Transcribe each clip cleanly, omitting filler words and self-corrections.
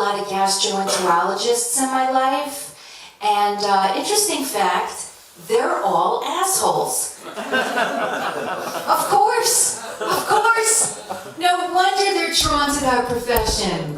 lot of gastroenterologists in my life, and interesting fact, they're all assholes. Of course. No wonder they're drawn to that profession.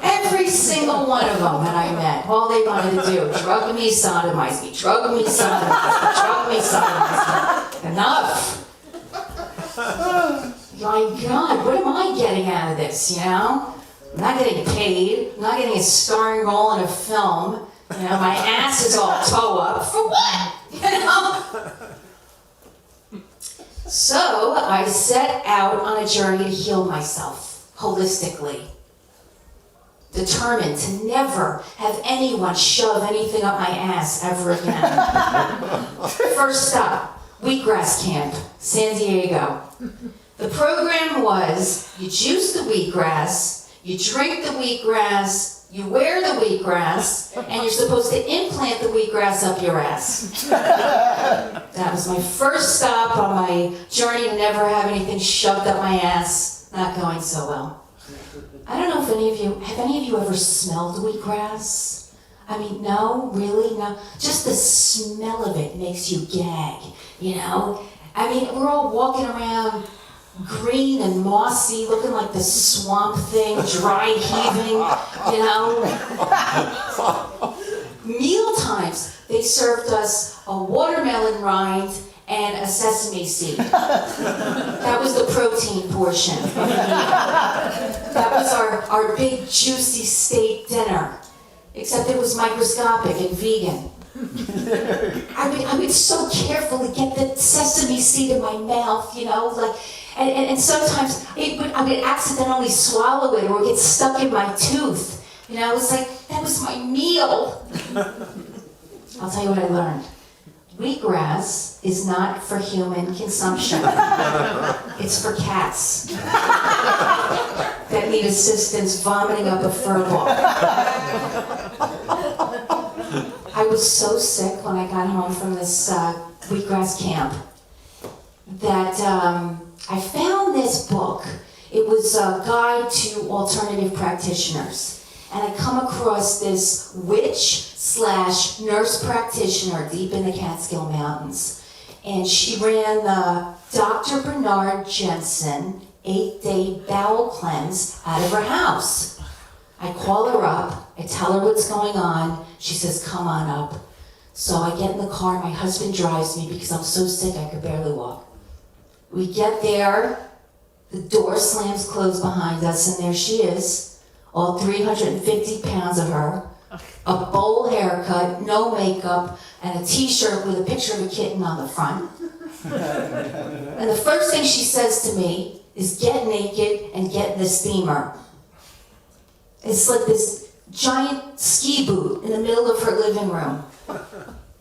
Every single one of them that I met, all they wanted to do, drug me, sodomize me, drug me, sodomize me, drug me, sodomize me. Enough. My God, what am I getting out of this, you know? I'm not getting paid, I'm not getting a starring role in a film. You know, my ass is all toe up. For what? You know? So I set out on a journey to heal myself holistically. Determined to never have anyone shove anything up my ass ever again. First stop, wheatgrass camp, San Diego. The program was, you juice the wheatgrass, you drink the wheatgrass, you wear the wheatgrass, and you're supposed to implant the wheatgrass up your ass. That was my first stop on my journey to never have anything shoved up my ass. Not going so well. I don't know if have any of you ever smelled wheatgrass? I mean, no, really, no. Just the smell of it makes you gag, you know? I mean, we're all walking around green and mossy, looking like the swamp thing, dry heaving, you know? Meal times, they served us a watermelon rind and a sesame seed. That was the protein portion of the meal. That was our big juicy steak dinner, except it was microscopic and vegan. I would so carefully get the sesame seed in my mouth, you know, like, and sometimes I would accidentally swallow it or it would get stuck in my tooth. You know, it was like, that was my meal. I'll tell you what I learned. Wheatgrass is not for human consumption. It's for cats that need assistance vomiting up a fur ball. I was so sick when I got home from this wheatgrass camp that I found this book. It was a guide to alternative practitioners. And I come across this witch/nurse practitioner deep in the Catskill Mountains. And she ran the Dr. Bernard Jensen 8-day bowel cleanse out of her house. I call her up, I tell her what's going on. She says, come on up. So I get in the car, my husband drives me because I'm so sick I could barely walk. We get there, the door slams closed behind us, and there she is, all 350 pounds of her, a bowl haircut, no makeup, and a t-shirt with a picture of a kitten on the front. And the first thing she says to me is, get naked and get in the steamer. It's like this giant ski boot in the middle of her living room.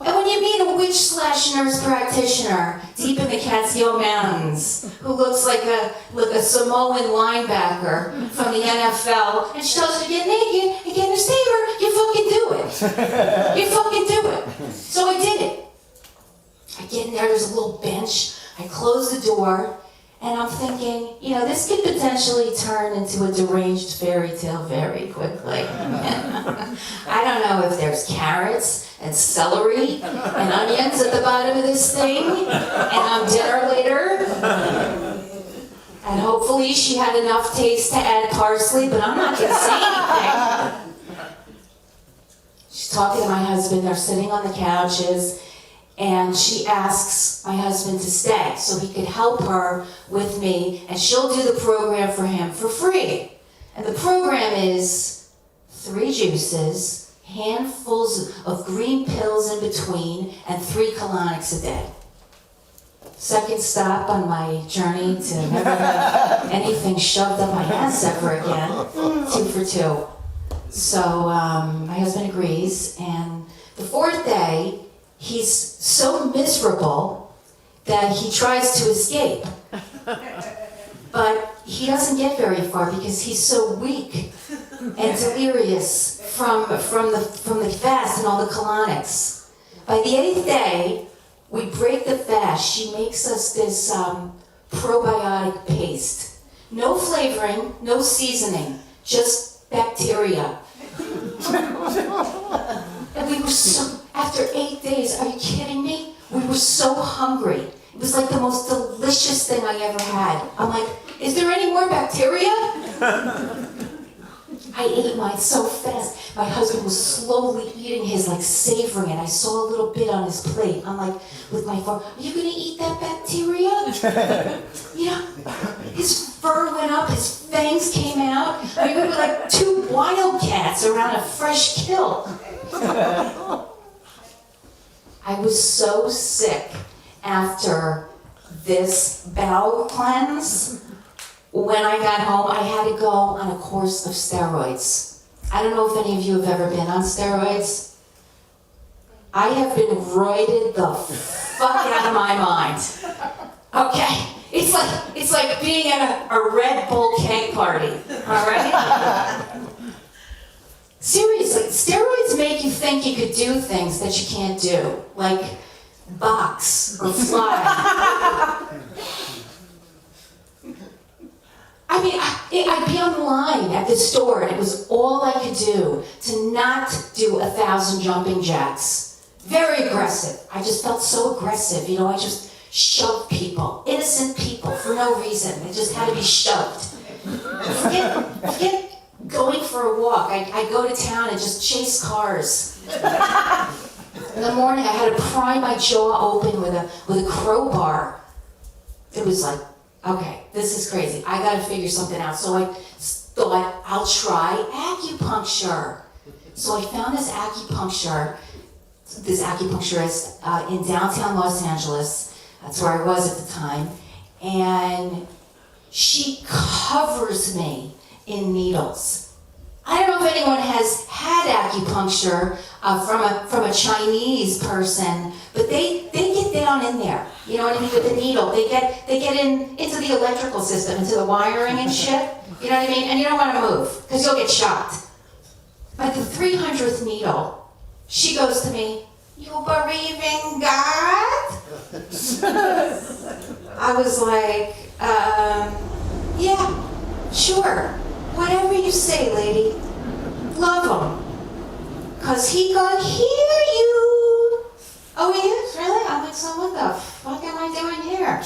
And when you meet a witch/nurse practitioner deep in the Catskill Mountains who looks like a Samoan linebacker from the NFL, and she tells you to get naked and get in a steamer, you fucking do it. You fucking do it. So I did it. I get in there, there's a little bench, I close the door, and I'm thinking, you know, this could potentially turn into a deranged fairy tale very quickly. I don't know if there's carrots and celery and onions at the bottom of this thing, and I'm dinner later. And hopefully she had enough taste to add parsley, but I'm not gonna say anything. She's talking to my husband, they're sitting on the couches, and she asks my husband to stay so he could help her with me, and she'll do the program for him for free. And the program is 3 juices, handfuls of green pills in between, and 3 colonics a day. Second stop on my journey to never have anything shoved up my ass ever again. 2 for 2. So my husband agrees, and the 4th day, he's so miserable that he tries to escape. But he doesn't get very far because he's so weak and delirious from the fast and all the colonics. By the 8th day, we break the fast. She makes us this probiotic paste. No flavoring, no seasoning, just bacteria bacteria. And we were so, after 8 days, are you kidding me? We were so hungry. It was like the most delicious thing I ever had. I'm like, is there any more bacteria? I ate mine so fast. My husband was slowly eating his, like savoring it. I saw a little bit on his plate. I'm like, with my fork, are you gonna eat that bacteria? You know, his fur went up, his fangs came out. I mean, we were like two wildcats around a fresh kill. I was so sick after this bowel cleanse. When I got home, I had to go on a course of steroids. I don't know if any of you have ever been on steroids. I have been roided the fuck out of my mind. Okay? It's like being at a Red Bull keg party, all right? Seriously, steroids make you think you could do things that you can't do, like box or fly. I mean, I'd be on the line at the store, and it was all I could do to not do 1,000 jumping jacks. Very aggressive. I just felt so aggressive. You know, I just shoved people, innocent people, for no reason. They just had to be shoved. Forget going for a walk. I go to town and just chase cars. In the morning, I had to pry my jaw open with a crowbar. It was like, okay, this is crazy. I gotta figure something out. So I thought, I'll try acupuncture. So I found this acupuncturist in downtown Los Angeles. That's where I was at the time. And she covers me in needles. I don't know if anyone has had acupuncture from a Chinese person, but they get down in there. You know what I mean? With the needle, they get into the electrical system, into the wiring and shit. You know what I mean? And you don't want to move because you'll get shocked. By the 300th needle, she goes to me, "You believe in God?" I was like, yeah, sure. Whatever you say, lady. Love him. Cause he gonna hear you. Oh, he is? Really? I'm like, so what the fuck am I doing here?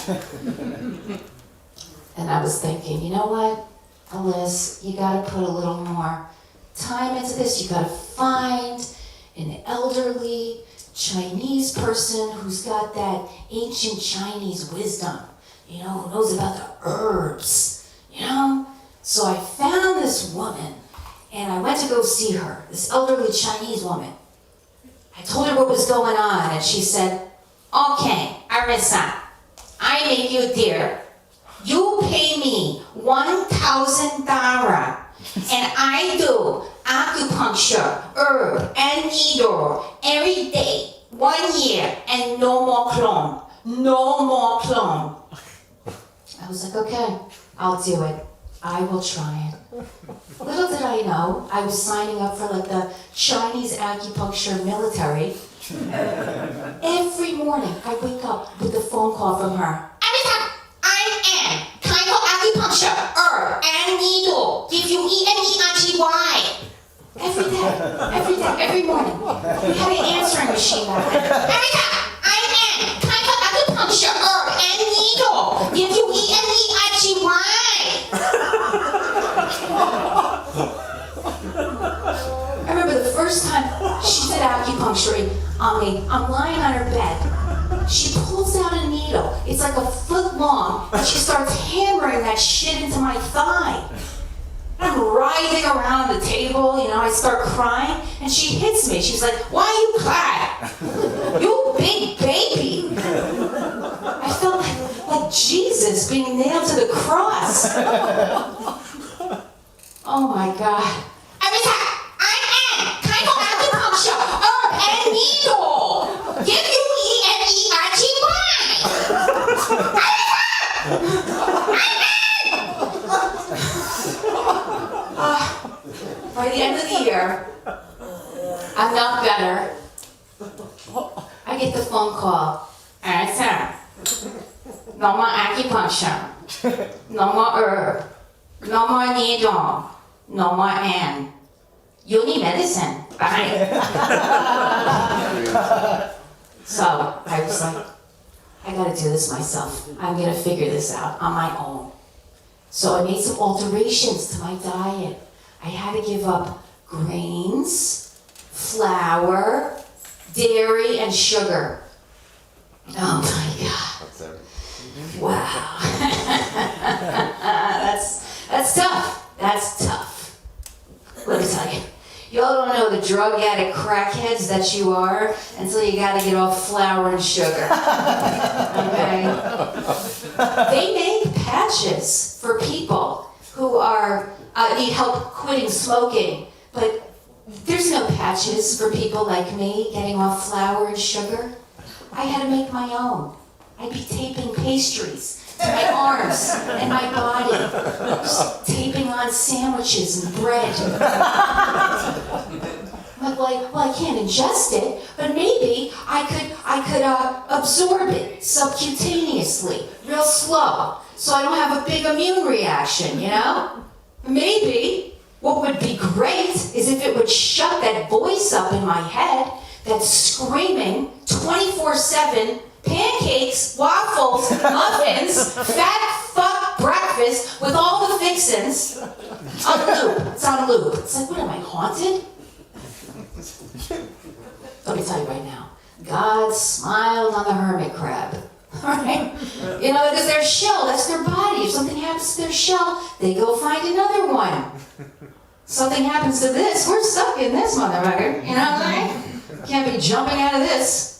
And I was thinking, you know what, Alyssa, you gotta put a little more time into this. You gotta find an elderly Chinese person who's got that ancient Chinese wisdom, you know, who knows about the herbs, you know? So I found this woman, and I went to go see her, this elderly Chinese woman. I told her what was going on, and she said, "Okay, Alyssa, I make you a deal. You pay me $1,000, and I do acupuncture, herb, and needle every day, 1 year, and no more clone. No more clone." I was like, okay, I'll do it. I will try it. Little did I know, I was signing up for like the Chinese acupuncture military. Every morning, I wake up with a phone call from her. "Alyssa, I am Kaigo acupuncture, herb, and needle. Give you ENERGY. Every day, every morning. We had an answering machine back then. "Alyssa, I am Kaigo acupuncture, herb, and needle. Give you ENERGY. I remember the first time she did acupuncture on me, I'm lying on her bed. She pulls out a needle, it's like a foot long, and she starts hammering that shit into my thigh. I'm writhing around the table, you know, I start crying, and she hits me. She's like, "Why you cry? You big baby." I felt like Jesus being nailed to the cross. Oh my God. "Alyssa, I am Kaigo acupuncture, herb, and needle. Give you ENERGY. By the end of the year, I'm not better. I get the phone call. "Alyssa, no more acupuncture, no more herb, no more needle, no more N. you'll need medicine. Bye. So I was like, I gotta do this myself. I'm gonna figure this out on my own. So I made some alterations to my diet. I had to give up grains, flour, dairy, and sugar. Oh my God. Wow. That's tough. That's tough. Let me tell you. Y'all don't know the drug addict crackheads that you are until you gotta get off flour and sugar. Okay? They make patches for people who need help quitting smoking, but there's no patches for people like me getting off flour and sugar. I had to make my own. I'd be taping pastries to my arms and my body, just taping on sandwiches and bread. I'm like, well, I can't ingest it, but maybe I could absorb it subcutaneously, real slow, so I don't have a big immune reaction, you know? Maybe what would be great is if it would shut that voice up in my head that's screaming 24/7, pancakes, waffles, muffins, fat fuck breakfast with all the fixins on a loop. It's on a loop. It's like, what am I, haunted? Let me tell you right now, God smiled on the hermit crab. Alright? You know, because their shell, that's their body. If something happens to their shell, they go find another one. Something happens to this, we're stuck in this motherfucker. You know what I mean? Can't be jumping out of this.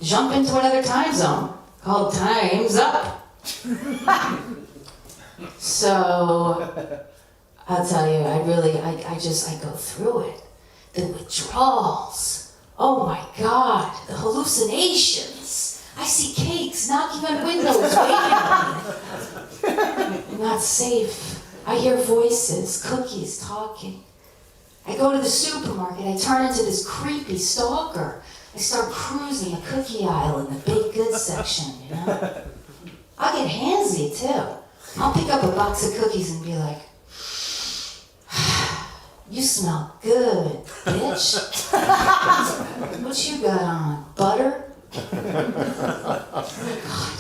Jump into another time zone called Time's Up. So, I'll tell you, I go through it. The withdrawals. Oh my God, the hallucinations. I see cakes knocking on windows, waiting at me. I'm not safe. I hear voices, cookies talking. I go to the supermarket, I turn into this creepy stalker. I start cruising a cookie aisle in the baked goods section, you know? I'll get handsy too. I'll pick up a box of cookies and be like, you smell good, bitch. What you got on? Butter? Oh God.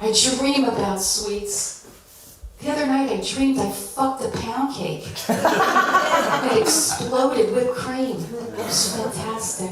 I dream about sweets. The other night I dreamed I fucked a pound cake. It exploded whipped cream. It was fantastic.